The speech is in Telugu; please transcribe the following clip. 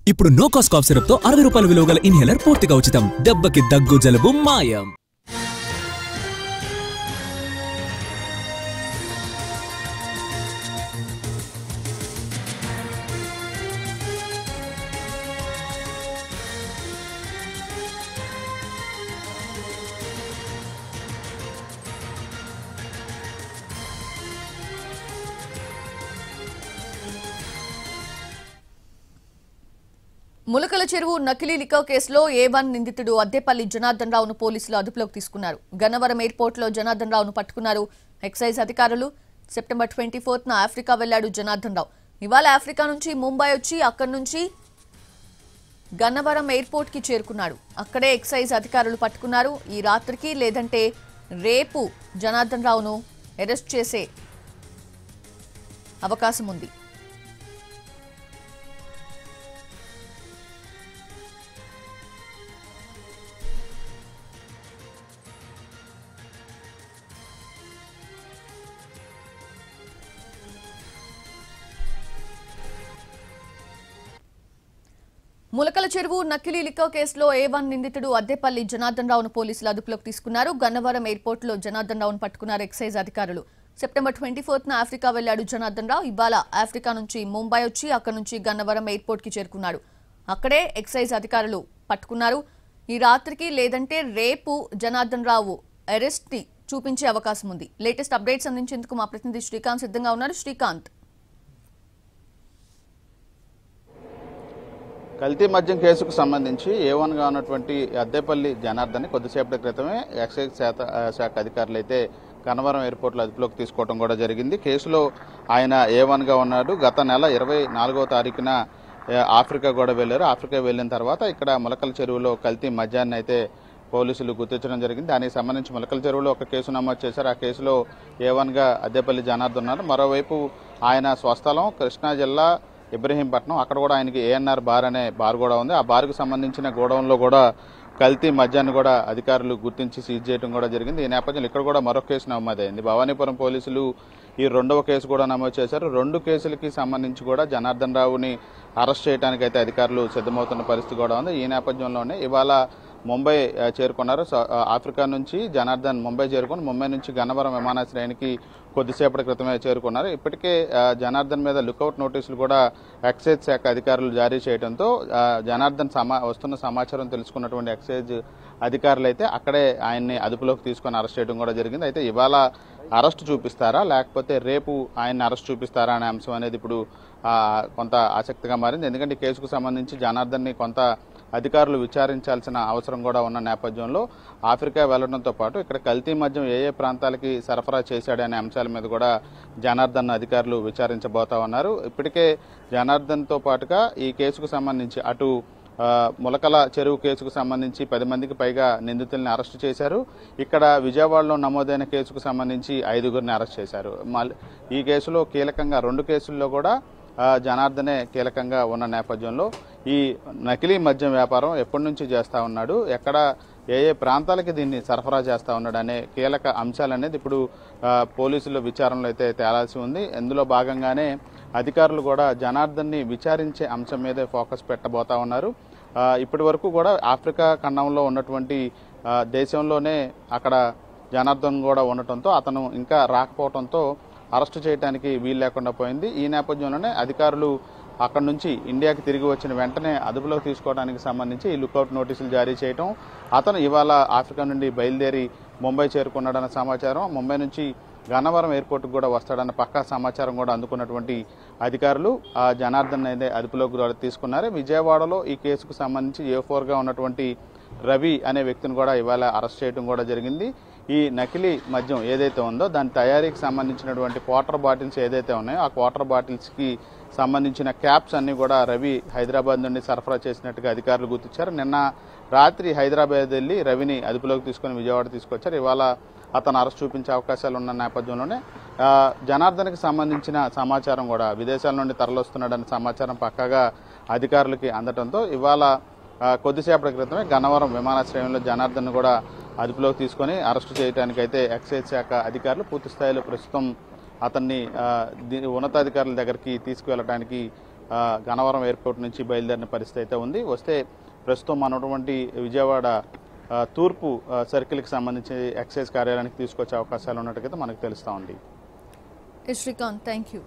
ఇప్పుడు నో కాస్ట్ కాఫ్ సిరప్ తో 60 రూపాయల విలువ గల ఇన్హేలర్ పూర్తిగా ఉచితం. దెబ్బకి దగ్గు జలుబు మాయం. ములకల చెరువు నకిలీ లిక్కర్ కేసులో A1 నిందితుడు అద్దెపల్లి జనార్దన్ రావును పోలీసులు అదుపులోకి తీసుకున్నారు. గన్నవరం ఎయిర్పోర్ట్లో జనార్దన్ రావును పట్టుకున్నారు ఎక్సైజ్ అధికారులు. సెప్టెంబర్ 24న ఆఫ్రికా వెళ్లాడు జనార్దన్ రావు. ఇవాళ ఆఫ్రికా నుంచి ముంబై వచ్చి అక్కడి నుంచి గన్నవరం ఎయిర్పోర్ట్ కి చేరుకున్నాడు. అక్కడే ఎక్సైజ్ అధికారులు పట్టుకున్నారు. ఈ రాత్రికి లేదంటే రేపు జనార్దన్ రావును అరెస్ట్ చేసే అవకాశం ఉంది. ములకల చెరువు నకిలీ లిక్కర్ కేసులో A1 నిందితుడు అద్దెపల్లి జనార్దన్ రావును పోలీసులు అదుపులోకి తీసుకున్నారు. గన్నవరం ఎయిర్పోర్ట్లో జనార్దన్ రావును పట్టుకున్నారు ఎక్సైజ్ అధికారులు. సెప్టెంబర్ 24న ఆఫ్రికా వెళ్లాడు జనార్దన్ రావు. ఇవాళ ఆఫ్రికా నుంచి ముంబై వచ్చి అక్కడి నుంచి గన్నవరం ఎయిర్పోర్ట్ కి చేరుకున్నాడు. అక్కడే ఎక్సైజ్ అధికారులు పట్టుకున్నారు. ఈ రాత్రికి లేదంటే రేపు జనార్దన్ రావు అరెస్ట్ ని చూపించే అవకాశం ఉంది. లేటెస్ట్ అప్డేట్స్ అందించేందుకు మా ప్రతినిధి శ్రీకాంత్ సిద్ధంగా ఉన్నారు. శ్రీకాంత్, కల్తీ మద్యం కేసుకు సంబంధించి A1గా ఉన్నటువంటి అద్దెపల్లి జనార్దన్ కొద్దిసేపటి క్రితమే ఎక్సైజ్ శాఖ అధికారులు అయితే గన్నవరం ఎయిర్పోర్ట్లో అదుపులోకి తీసుకోవడం కూడా జరిగింది. కేసులో ఆయన A1గా ఉన్నాడు. గత నెల 24వ తారీఖున ఆఫ్రికా కూడా వెళ్లారు. ఆఫ్రికా వెళ్లిన తర్వాత ఇక్కడ ములకల చెరువులో కల్తీ మద్యాన్ని అయితే పోలీసులు గుర్తించడం జరిగింది. దానికి సంబంధించి ములకల చెరువులో ఒక కేసు నమోదు చేశారు. ఆ కేసులో A1గా అద్దెపల్లి జనార్దన్ ఉన్నారు. మరోవైపు ఆయన స్వస్థలం కృష్ణా జిల్లా ఇబ్రహీంపట్నం, అక్కడ కూడా ఆయనకి ANR బార్ అనే బార్ కూడా ఉంది. ఆ బార్కు సంబంధించిన గోడౌన్లో కూడా కల్తీ మద్యాన్ని కూడా అధికారులు గుర్తించి సీజ్ చేయడం కూడా జరిగింది. ఈ నేపథ్యంలో ఇక్కడ కూడా మరొక కేసు నమోదైంది. భవానీపురం పోలీసులు ఈ రెండవ కేసు కూడా నమోదు చేశారు. రెండు కేసులకి సంబంధించి కూడా జనార్దన్ రావుని అరెస్ట్ చేయడానికి అయితే అధికారులు సిద్ధమవుతున్న పరిస్థితి కూడా ఉంది. ఈ నేపథ్యంలోనే ఇవాళ ముంబై చేరుకున్నారు. ఆఫ్రికా నుంచి జనార్దన్ ముంబై చేరుకుని ముంబై నుంచి గన్నవరం విమానాశ్రయానికి కొద్దిసేపటి క్రితమే చేరుకున్నారు. ఇప్పటికే జనార్దన్ మీద లుకౌట్ నోటీసులు కూడా ఎక్సైజ్ శాఖ అధికారులు జారీ చేయడంతో జనార్దన్ వస్తున్న సమాచారం తెలుసుకున్నటువంటి ఎక్సైజ్ అధికారులు అయితే అక్కడే ఆయన్ని అదుపులోకి తీసుకొని అరెస్ట్ చేయడం కూడా జరిగింది. అయితే ఇవాళ అరెస్ట్ చూపిస్తారా లేకపోతే రేపు ఆయన్ని అరెస్ట్ చూపిస్తారా అనే అంశం అనేది ఇప్పుడు కొంత ఆసక్తిగా మారింది. ఎందుకంటే ఈ కేసుకు సంబంధించి జనార్దన్ని కొంత అధికారులు విచారించాల్సిన అవసరం కూడా ఉన్న నేపథ్యంలో ఆఫ్రికా వెళ్లడంతో పాటు ఇక్కడ కల్తీ మద్యం ఏ ప్రాంతాలకి సరఫరా చేశాడనే అంశాల మీద కూడా జనార్దన్ అధికారులు విచారించబోతా ఉన్నారు. ఇప్పటికే జనార్దన్తో పాటుగా ఈ కేసుకు సంబంధించి అటు ములకల చెరువు కేసుకు సంబంధించి 10 మందికి పైగా నిందితుల్ని అరెస్టు చేశారు. ఇక్కడ విజయవాడలో నమోదైన కేసుకు సంబంధించి 5గురిని అరెస్ట్ చేశారు. ఈ కేసులో కీలకంగా 2 కేసుల్లో కూడా జనార్దనే కీలకంగా ఉన్న నేపథ్యంలో ఈ నకిలీ మద్యం వ్యాపారం ఎప్పటి నుంచి చేస్తా ఉన్నాడు, ఎక్కడ ఏ ప్రాంతాలకి దీన్ని సరఫరా చేస్తా ఉన్నాడు అనే కీలక అంశాలనేది ఇప్పుడు పోలీసుల విచారణలో అయితే తేలాల్సి ఉంది. ఇందులో భాగంగానే అధికారులు కూడా జనార్దన్ని విచారించే అంశం మీదే ఫోకస్ పెట్టబోతా ఉన్నారు. ఇప్పటి వరకు కూడా ఆఫ్రికా ఖండంలో ఉన్నటువంటి దేశంలోనే అక్కడ జనార్దన్ కూడా ఉండటంతో అతను ఇంకా రాకపోవడంతో అరెస్టు చేయడానికి వీలు లేకుండా పోయింది. ఈ నేపథ్యంలోనే అధికారులు అక్కడి నుంచి ఇండియాకి తిరిగి వచ్చిన వెంటనే అదుపులోకి తీసుకోవడానికి సంబంధించి ఈ లుకౌట్ నోటీసులు జారీ చేయడం, అతను ఇవాళ ఆఫ్రికా నుండి బయలుదేరి ముంబై చేరుకున్నాడన్న సమాచారం, ముంబై నుంచి గన్నవరం ఎయిర్పోర్ట్కి కూడా వస్తాడన్న పక్కా సమాచారం కూడా అందుకున్నటువంటి అధికారులు జనార్దన్ అయితే అదుపులోకి తీసుకున్నారు. విజయవాడలో ఈ కేసుకు సంబంధించి A4గా ఉన్నటువంటి రవి అనే వ్యక్తిని కూడా ఇవాళ అరెస్ట్ చేయడం కూడా జరిగింది. ఈ నకిలీ మద్యం ఏదైతే ఉందో దాని తయారీకి సంబంధించినటువంటి క్వార్టర్ బాటిల్స్ ఏదైతే ఉన్నాయో ఆ క్వార్టర్ బాటిల్స్కి సంబంధించిన క్యాప్స్ అన్ని కూడా రవి హైదరాబాద్ నుండి సరఫరా చేసినట్టుగా అధికారులు గుర్తించారు. నిన్న రాత్రి హైదరాబాద్ వెళ్ళి రవిని అదుపులోకి తీసుకొని విజయవాడ తీసుకొచ్చారు. ఇవాళ అతను అరెస్ట్ చూపించే అవకాశాలు ఉన్న నేపథ్యంలోనే జనార్దన్కి సంబంధించిన సమాచారం కూడా విదేశాల నుండి తరలిస్తున్నాడన్న సమాచారం పక్కాగా అధికారులకి అందడంతో ఇవాళ కొద్దిసేపటి క్రితమే గన్నవరం విమానాశ్రయంలో జనార్దన్ కూడా అదుపులోకి తీసుకొని అరెస్టు చేయడానికైతే ఎక్సైజ్ శాఖ అధికారులు పూర్తి స్థాయిలో ప్రస్తుతం అతన్ని ఉన్నతాధికారుల దగ్గరికి తీసుకువెళ్ళడానికి గన్నవరం ఎయిర్పోర్ట్ నుంచి బయలుదేరిన పరిస్థితి అయితే ఉంది. వస్తే ప్రస్తుతం మనటువంటి విజయవాడ తూర్పు సర్కిల్కి సంబంధించి ఎక్సైజ్ కార్యాలయానికి తీసుకొచ్చే అవకాశాలు ఉన్నట్టుగా మనకు తెలుస్తూ ఉంది. Srikanth, thank you.